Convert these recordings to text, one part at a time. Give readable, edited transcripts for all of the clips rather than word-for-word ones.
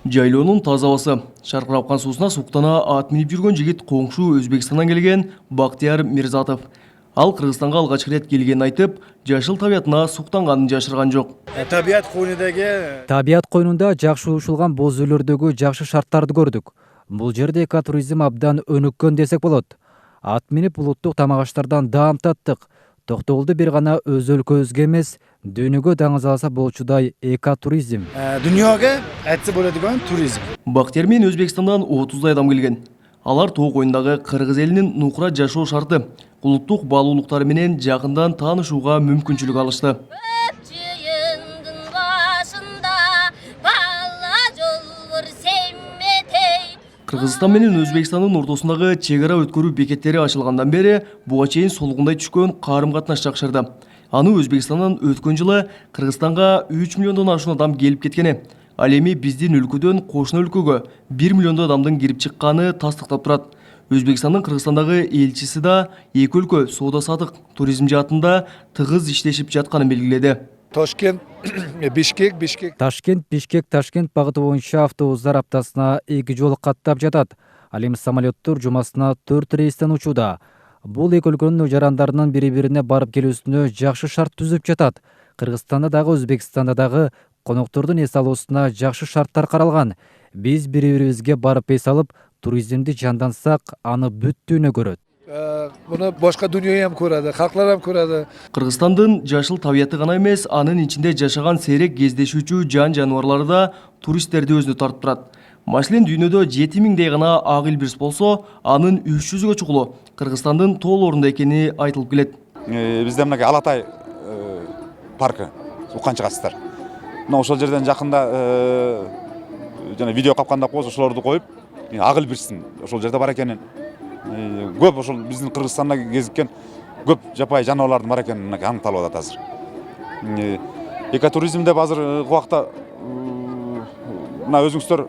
Жайлоонун таза абасы. Шаркырапкан суусуна суктана ат минип жүргөн жигит коңшу Өзбекстандан келген Бактияр Мирзатов. Ал Кыргызстанга алгач рет келгенин айтып, жашыл табиятына суктанганын жашырган жок. Табият койнунда жакшы ушулган боз үйлөрдөгү жакшы шарттарды көрдүк. Бул жерде экотуризм абдан өнүккөн десек болот. Ат минип улуттук тамак аштардан даам таттык. Токтогулду бир гана өз өлкөбүзгө эмес, дүйнөгө даңыз алса болчудай экотуризм. Дүйнөгө айтса болодуган туризм. Бактияр менен Өзбекстандан 30 адам келген. Алар тоо коюндагы кыргыз элинин нукура жашоо шарты, улуттук баалуулуктары менен жакындан таанышууга мүмкүнчүлүк алышты. Кыргызстан менен Өзбекстандын ортосундагы чек ара өткөрүү бекеттери ачылгандан бери буга чейин солгундай түшкөн карым-катнаш жакшырды. Аны Өзбекстандан өткөн жылы Кыргызстанга 3 миллиондон ашуун адам келип кеткени, ал эми биздин өлкөдөн кошуна өлкөгө 1 миллиондой адамдын кирип чыкканы тастыктап турат. Өзбекстандын Кыргызстандагы элчиси да эки өлкө соода-саттык, туризм жаатында тыгыз иштешип жатканын белгиледи. Ташкент, Бишкек. Ташкент багыты боюнча автобустар аптасына 2 жолу каттап жатат. Ал эми самолеттор жумасына 4 рейстен учууда. Бул эки өлкөнүн жарандарынын бири-бирине барып келүүсүнө жакшы шарт түзүп жатат. Кыргызстанда дагы Өзбекстанда дагы коноктордун эс алуусуна жакшы шарттар каралган. Биз бири-бирибизге барып эс алып, туризмди жандансак, аны бүт дүйнө көрөт. Буну башка дүйнө көрөдү, калклар көрөдү. Кыргызстандын жашыл табияты гана эмес, анын ичинде жашаган сейрек кездешүүчү жан-жаныбарлары да туристтерди өзүнө тартып турат. Маселен, дүйнөдө 7000дей гана ак илбирс болсо, анын 300гө чукулу Кыргызстандын тоолорунда экени айтылып келет. Бизде мына Алатай паркы уккан чыгасыздар. Мына ошол жерден жакында жана видео капканда болсо ошолорду коюп, ак илбирстин ошол жерде бар экенин, көп ошол биздин Кыргызстанда кезиккен көп жапайы жаныбарлардын бар экенин аныкталып атат азыр. Экотуризм деп азыр убакта мына өзүңүздөр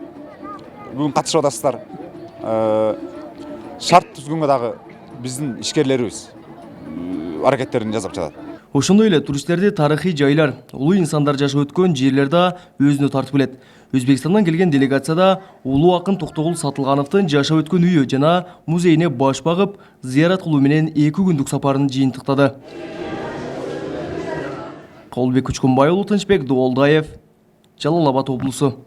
бүгүн катышып атасыздар. Шарт түзгөнгө дагы биздин ишкерлерибиз аракеттерин жасап жатат. Ошондой эле туристтерди тарыхый жайлар, улуу инсандар жашап өткөн жерлер да өзүнө тартып келет. Өзбекстандан келген делегацияда улуу акын Токтогул Сатылгановдун жашап өткөн үйү жана музейине баш багып, зыярат кылуу менен 2 күндүк сапарын жыйынтыктады. Кабылбек Күчкөнбай уулу, Тынчбек Доолдаев, Жалал Абад облусу.